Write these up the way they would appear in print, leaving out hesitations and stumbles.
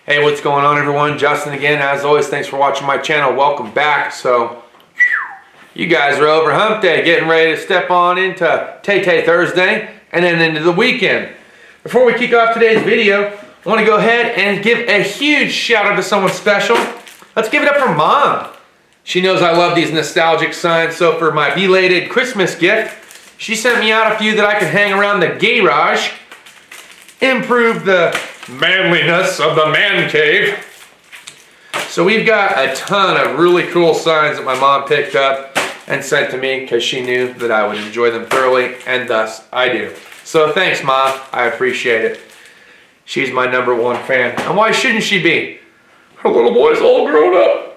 Hey, what's going on, everyone? Justin again. As always, thanks for watching my channel. Welcome back. So, you guys are over hump day, getting ready to step on into Tay-Tay Thursday and then into the weekend. Before we kick off today's video, I want to go ahead and give a huge shout out to someone special. Let's give it up for Mom. She knows I love these nostalgic signs, so for my belated Christmas gift, she sent me out a few that I can hang around the garage, improve the manliness of the man cave. So we've got a ton of really cool signs that my mom picked up and sent to me because she knew that I would enjoy them thoroughly, and thus I do. So thanks, Mom. I appreciate it. She's my #1 fan. And why shouldn't she be? Her little boy's all grown up.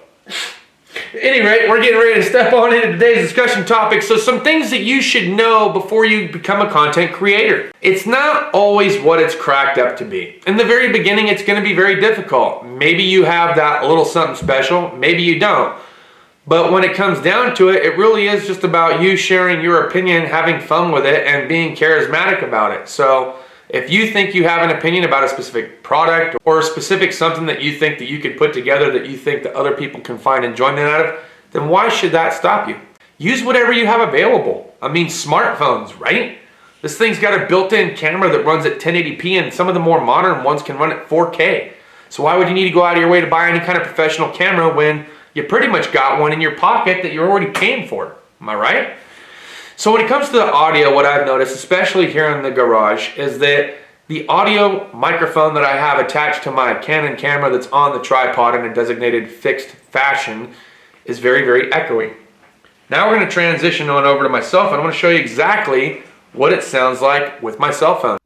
At any rate, we're getting ready to step on into today's discussion topic. So some things that you should know before you become a content creator. It's not always what it's cracked up to be. In the very beginning, it's going to be very difficult. Maybe you have that little something special, maybe you don't. But when it comes down to it, it really is just about you sharing your opinion, having fun with it, and being charismatic about it. So if you think you have an opinion about a specific product or a specific something that you think that you could put together that you think that other people can find enjoyment out of, then why should that stop you? Use whatever you have available. I mean, smartphones, right? This thing's got a built-in camera that runs at 1080p, and some of the more modern ones can run at 4K. So why would you need to go out of your way to buy any kind of professional camera when you pretty much got one in your pocket that you're already paying for? Am I right? So when it comes to the audio, what I've noticed, especially here in the garage, is that the audio microphone that I have attached to my Canon camera that's on the tripod in a designated fixed fashion is very, very echoey. Now we're going to transition on over to my cell phone. I want to show you exactly what it sounds like with my cell phone.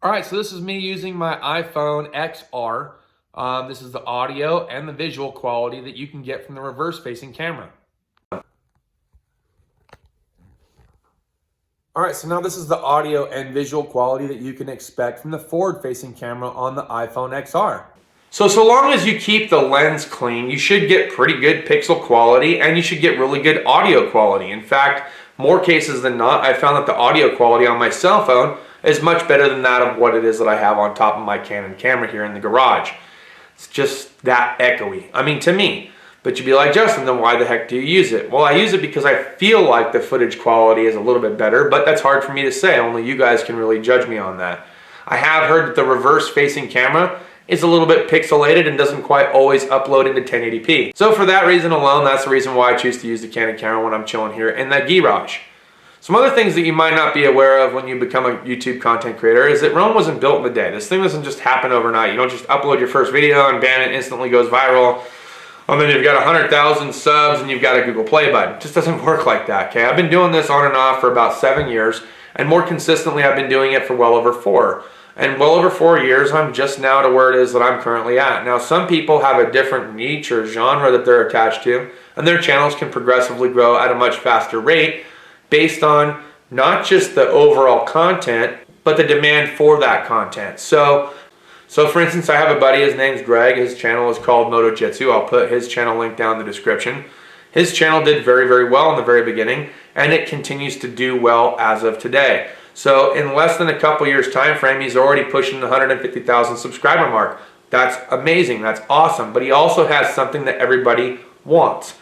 All right, so this is me using my iPhone XR. This is the audio and the visual quality that you can get from the reverse-facing camera. All right, so now this is the audio and visual quality that you can expect from the forward-facing camera on the iPhone XR. So long as you keep the lens clean, you should get pretty good pixel quality and you should get really good audio quality. In fact, more cases than not, I found that the audio quality on my cell phone is much better than that of what it is that I have on top of my Canon camera here in the garage. It's just that echoey. I mean, to me. But you'd be like, Justin, then why the heck do you use it? Well, I use it because I feel like the footage quality is a little bit better, but that's hard for me to say. Only you guys can really judge me on that. I have heard that the reverse-facing camera is a little bit pixelated and doesn't quite always upload into 1080p. So for that reason alone, that's the reason why I choose to use the Canon camera when I'm chilling here in that garage. Some other things that you might not be aware of when you become a YouTube content creator is that Rome wasn't built in a day. This thing doesn't just happen overnight. You don't just upload your first video and bam, it instantly goes viral. And then you've got 100,000 subs and you've got a Google Play button. It just doesn't work like that, okay? I've been doing this on and off for about 7 years, and more consistently I've been doing it for well over 4. And well over 4 years, I'm just now to where it is that I'm currently at. Now, some people have a different niche or genre that they're attached to, and their channels can progressively grow at a much faster rate based on not just the overall content, but the demand for that content. So for instance, I have a buddy, his name's Greg. His channel is called MotoJitsu. I'll put his channel link down in the description. His channel did very, very well in the very beginning, and it continues to do well as of today. So in less than a couple years time frame, he's already pushing the 150,000 subscriber mark. That's amazing, that's awesome. But he also has something that everybody wants.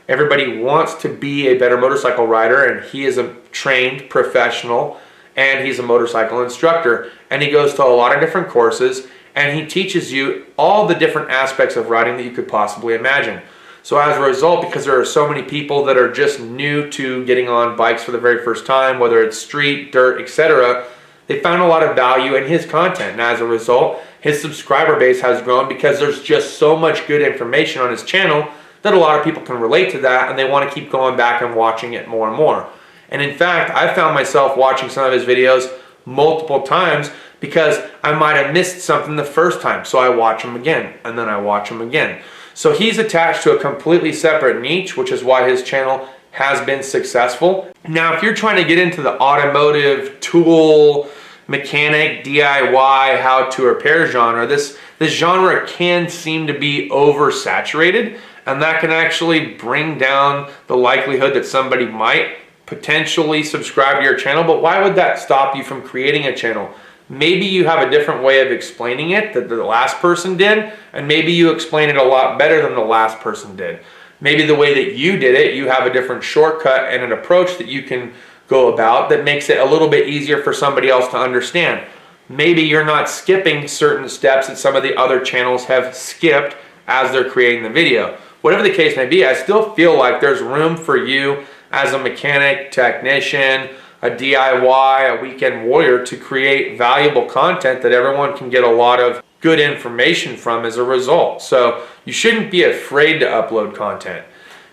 Everybody wants to be a better motorcycle rider, and he is a trained professional, and he's a motorcycle instructor. And he goes to a lot of different courses, and he teaches you all the different aspects of riding that you could possibly imagine. So as a result, because there are so many people that are just new to getting on bikes for the very first time, whether it's street, dirt, etc., they found a lot of value in his content. And as a result, his subscriber base has grown because there's just so much good information on his channel that a lot of people can relate to that, and they want to keep going back and watching it more and more. And in fact, I found myself watching some of his videos multiple times because I might have missed something the first time. So I watch him again, and then I watch him again. So he's attached to a completely separate niche, which is why his channel has been successful. Now, if you're trying to get into the automotive, tool, mechanic, DIY, how to repair genre, this genre can seem to be oversaturated, and that can actually bring down the likelihood that somebody might potentially subscribe to your channel. But why would that stop you from creating a channel? maybe you have a different way of explaining it that the last person did, and maybe you explain it a lot better than the last person did. Maybe the way that you did it, you have a different shortcut and an approach that you can go about that makes it a little bit easier for somebody else to understand. Maybe you're not skipping certain steps that some of the other channels have skipped as they're creating the video. Whatever the case may be, I still feel like there's room for you as a mechanic, technician, a DIY, a weekend warrior to create valuable content that everyone can get a lot of good information from as a result. So you shouldn't be afraid to upload content.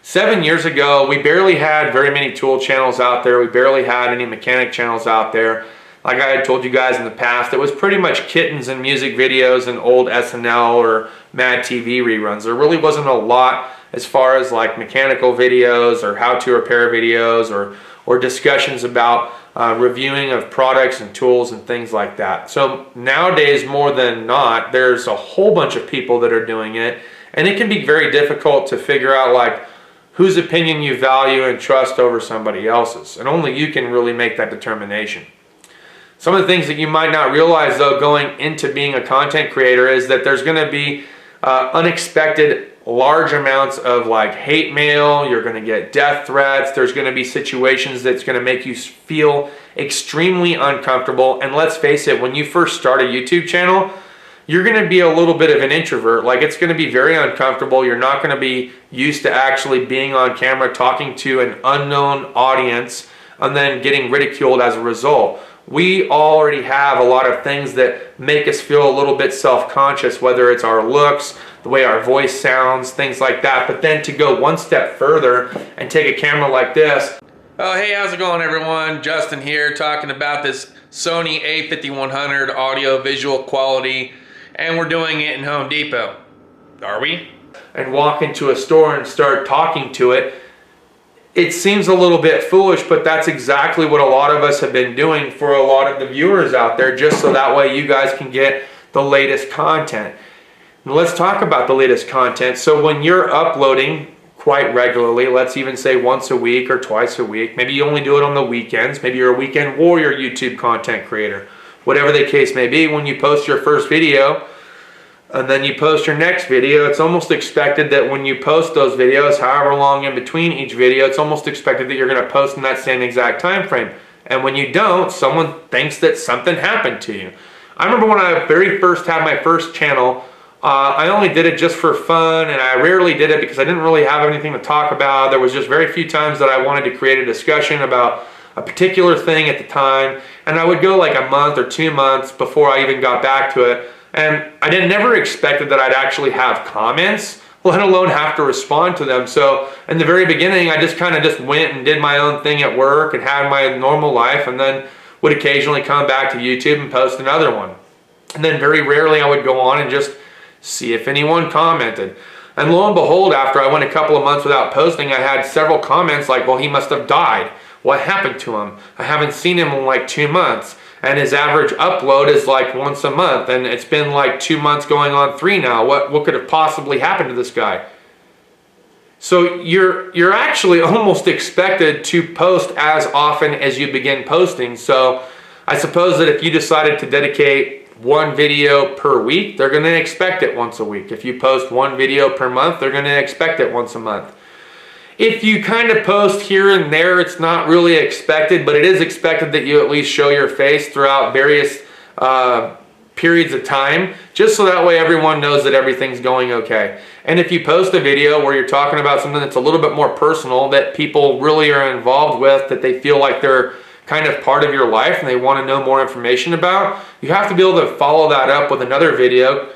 7 years ago, we barely had very many tool channels out there. We barely had any mechanic channels out there. Like I had told you guys in the past, it was pretty much kittens and music videos and old SNL or Mad TV reruns. There really wasn't a lot as far as like mechanical videos or how to repair videos or discussions about reviewing of products and tools and things like that. So nowadays, more than not, there's a whole bunch of people that are doing it, and it can be very difficult to figure out like whose opinion you value and trust over somebody else's, and only you can really make that determination. Some of the things that you might not realize though going into being a content creator is that there's going to be unexpected large amounts of like hate mail. You're going to get death threats. There's going to be situations that's going to make you feel extremely uncomfortable. And let's face it, when you first start a YouTube channel, you're going to be a little bit of an introvert. Like, it's going to be very uncomfortable. You're not going to be used to actually being on camera, talking to an unknown audience, and then getting ridiculed as a result. We already have a lot of things that make us feel a little bit self-conscious, whether it's our looks, the way our voice sounds, things like that. But then to go one step further and take a camera like this. Oh, hey, how's it going, everyone? Justin here, talking about this Sony a5100 audio visual quality, and we're doing it in Home Depot. Are we? And walk into a store and start talking to it. It seems a little bit foolish, but that's exactly what a lot of us have been doing for a lot of the viewers out there, just so that way you guys can get the latest content. Now, let's talk about the latest content. So when you're uploading quite regularly, let's even say once a week or twice a week, maybe you only do it on the weekends, maybe you're a weekend warrior YouTube content creator, whatever the case may be, when you post your first video, and then you post your next video, it's almost expected that when you post those videos, however long in between each video, it's almost expected that you're going to post in that same exact time frame. And when you don't, someone thinks that something happened to you. I remember when I very first had my first channel, I only did it just for fun, and I rarely did it because I didn't really have anything to talk about. There was just very few times that I wanted to create a discussion about a particular thing at the time, and I would go like a month or 2 months before I even got back to it. And I never expected that I'd actually have comments, let alone have to respond to them. So in the very beginning, I just kind of went and did my own thing at work and had my normal life, and then would occasionally come back to YouTube and post another one. And then very rarely I would go on and just see if anyone commented. And lo and behold, after I went a couple of months without posting, I had several comments like, well, he must have died. What happened to him? I haven't seen him in like 2 months. And his average upload is like once a month, and it's been like 2 months going on 3 now. What could have possibly happened to this guy? So you're actually almost expected to post as often as you begin posting. So I suppose that if you decided to dedicate 1 video per week, they're going to expect it once a week. If you post 1 video per month, they're going to expect it once a month. If you kind of post here and there, it's not really expected, but it is expected that you at least show your face throughout various periods of time, just so that way everyone knows that everything's going okay. And if you post a video where you're talking about something that's a little bit more personal, that people really are involved with, that they feel like they're kind of part of your life and they want to know more information about, you have to be able to follow that up with another video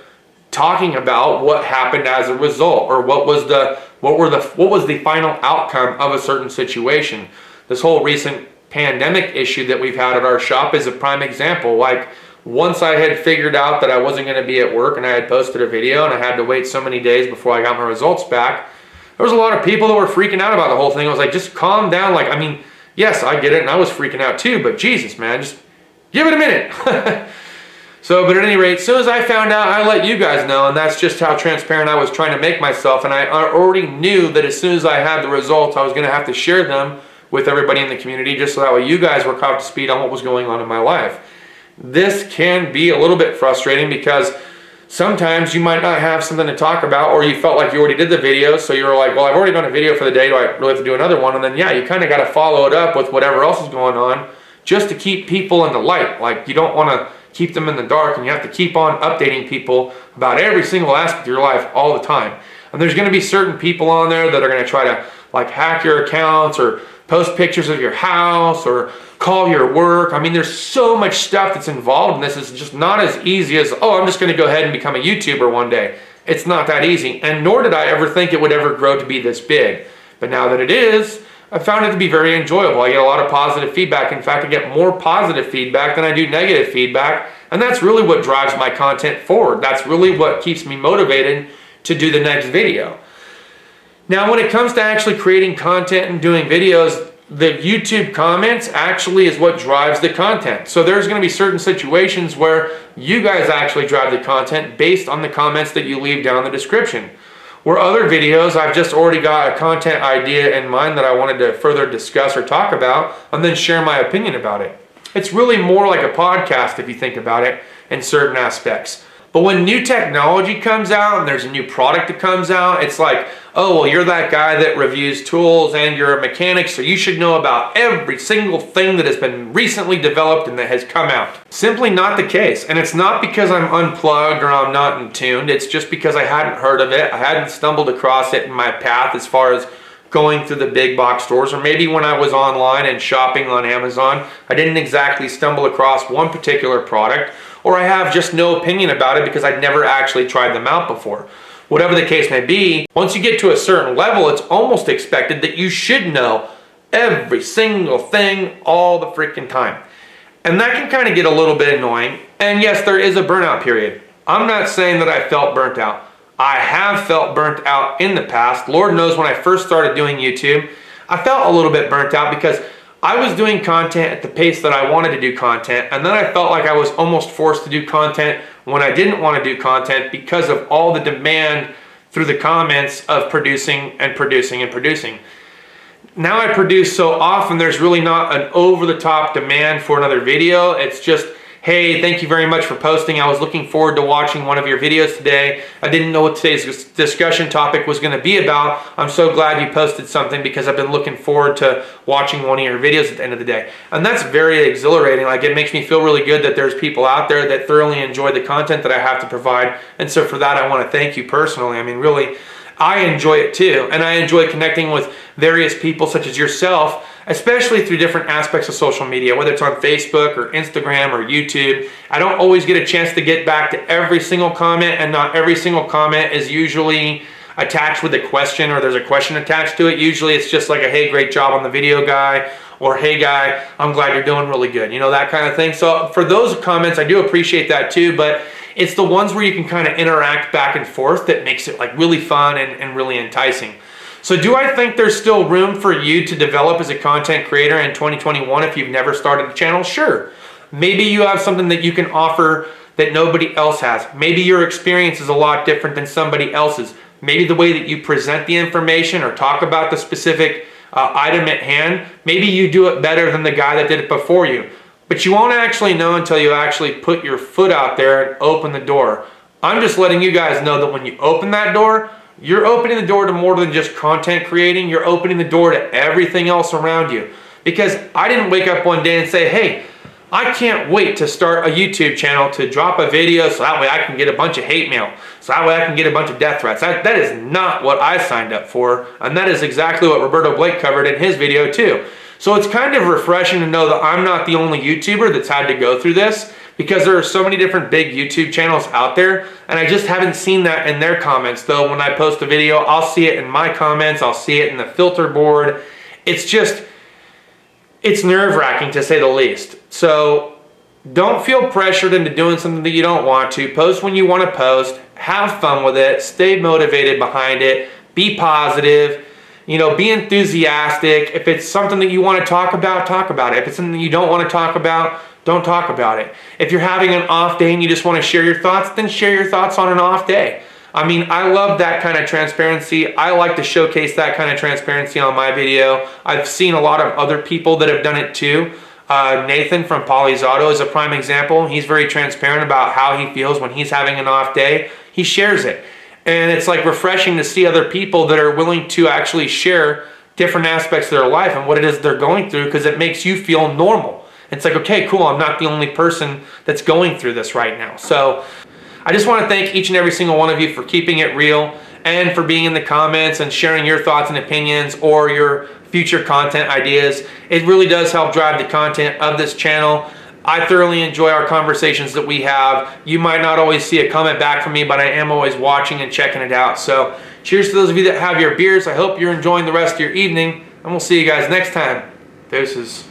talking about what happened as a result, or what was the final outcome of a certain situation. This whole recent pandemic issue that we've had at our shop is a prime example. Like, once I had figured out that I wasn't going to be at work and I had posted a video and I had to wait so many days before I got my results back, there was a lot of people that were freaking out about the whole thing. I was like, just calm down. Like, I mean, yes, I get it, and I was freaking out too, but Jesus, man, just give it a minute. So, but at any rate, as soon as I found out, I let you guys know, and that's just how transparent I was trying to make myself. And I already knew that as soon as I had the results, I was going to have to share them with everybody in the community, just so that way you guys were caught up to speed on what was going on in my life. this can be a little bit frustrating because sometimes you might not have something to talk about, or you felt like you already did the video, so you were like, well, I've already done a video for the day, do I really have to do another one? And then yeah, you kind of got to follow it up with whatever else is going on just to keep people in the light. Like, you don't want to keep them in the dark, and you have to keep on updating people about every single aspect of your life all the time. And there's going to be certain people on there that are going to try to like hack your accounts or post pictures of your house or call your work. I mean, there's so much stuff that's involved in this. It's just not as easy as, oh, I'm just going to go ahead and become a YouTuber one day. It's not that easy, and nor did I ever think it would ever grow to be this big. But now that it is, I found it to be very enjoyable. I get a lot of positive feedback. In fact, I get more positive feedback than I do negative feedback, and that's really what drives my content forward. That's really what keeps me motivated to do the next video. Now, when it comes to actually creating content and doing videos, the YouTube comments actually is what drives the content. So there's going to be certain situations where you guys actually drive the content based on the comments that you leave down in the description. Where other videos, I've just already got a content idea in mind that I wanted to further discuss or talk about and then share my opinion about it. It's really more like a podcast if you think about it in certain aspects. But when new technology comes out and there's a new product that comes out, it's like, oh, well, you're that guy that reviews tools and you're a mechanic, so you should know about every single thing that has been recently developed and that has come out. Simply not the case. And it's not because I'm unplugged or I'm not in tune. It's just because I hadn't heard of it. I hadn't stumbled across it in my path as far as going through the big box stores, or maybe when I was online and shopping on Amazon, I didn't exactly stumble across one particular product, or I have just no opinion about it because I'd never actually tried them out before. Whatever the case may be, once you get to a certain level, it's almost expected that you should know every single thing all the freaking time. And that can kind of get a little bit annoying. And yes, there is a burnout period. I'm not saying that I felt burnt out. I have felt burnt out in the past. Lord knows when I first started doing YouTube, I felt a little bit burnt out because I was doing content at the pace that I wanted to do content, and then I felt like I was almost forced to do content when I didn't want to do content because of all the demand through the comments of producing and producing and producing. Now I produce so often, there's really not an over-the-top demand for another video. It's just, hey, thank you very much for posting. I was looking forward to watching one of your videos today. I didn't know what today's discussion topic was going to be about. I'm so glad you posted something because I've been looking forward to watching one of your videos at the end of the day. And that's very exhilarating. Like, it makes me feel really good that there's people out there that thoroughly enjoy the content that I have to provide. And so for that, I want to thank you personally. I mean, really, I enjoy it too. And I enjoy connecting with various people such as yourself, especially through different aspects of social media, whether it's on Facebook or Instagram or YouTube. I don't always get a chance to get back to every single comment, and not every single comment is usually attached with a question or there's a question attached to it. Usually it's just like a, hey, great job on the video, guy, or hey, guy, I'm glad you're doing really good. You know, that kind of thing. So for those comments, I do appreciate that too, but it's the ones where you can kind of interact back and forth that makes it like really fun and really enticing. So do I think there's still room for you to develop as a content creator in 2021 if you've never started a channel? Sure. Maybe you have something that you can offer that nobody else has. Maybe your experience is a lot different than somebody else's. Maybe the way that you present the information or talk about the specific item at hand, maybe you do it better than the guy that did it before you. But you won't actually know until you actually put your foot out there and open the door. I'm just letting you guys know that when you open that door, you're opening the door to more than just content creating. You're opening the door to everything else around you. Because I didn't wake up one day and say, hey, I can't wait to start a YouTube channel to drop a video so that way I can get a bunch of hate mail. So that way I can get a bunch of death threats. That is not what I signed up for. And that is exactly what Roberto Blake covered in his video too. So it's kind of refreshing to know that I'm not the only YouTuber that's had to go through this, because there are so many different big YouTube channels out there, and I just haven't seen that in their comments. Though when I post a video, I'll see it in my comments, I'll see it in the filter board. It's nerve-wracking to say the least. So don't feel pressured into doing something that you don't want to. Post when you want to post, have fun with it, stay motivated behind it, be positive, you know, be enthusiastic. If it's something that you want to talk about it. If it's something that you don't want to talk about, don't talk about it. If you're having an off day and you just want to share your thoughts, then share your thoughts on an off day. I mean, I love that kind of transparency. I like to showcase that kind of transparency on my video. I've seen a lot of other people that have done it too. Nathan from Pauly's Auto is a prime example. He's very transparent about how he feels when he's having an off day. He shares it. And it's like refreshing to see other people that are willing to actually share different aspects of their life and what it is they're going through, because it makes you feel normal. It's like, okay, cool, I'm not the only person that's going through this right now. So I just want to thank each and every single one of you for keeping it real and for being in the comments and sharing your thoughts and opinions or your future content ideas. It really does help drive the content of this channel. I thoroughly enjoy our conversations that we have. You might not always see a comment back from me, but I am always watching and checking it out. So cheers to those of you that have your beers. I hope you're enjoying the rest of your evening, and we'll see you guys next time. Deuces.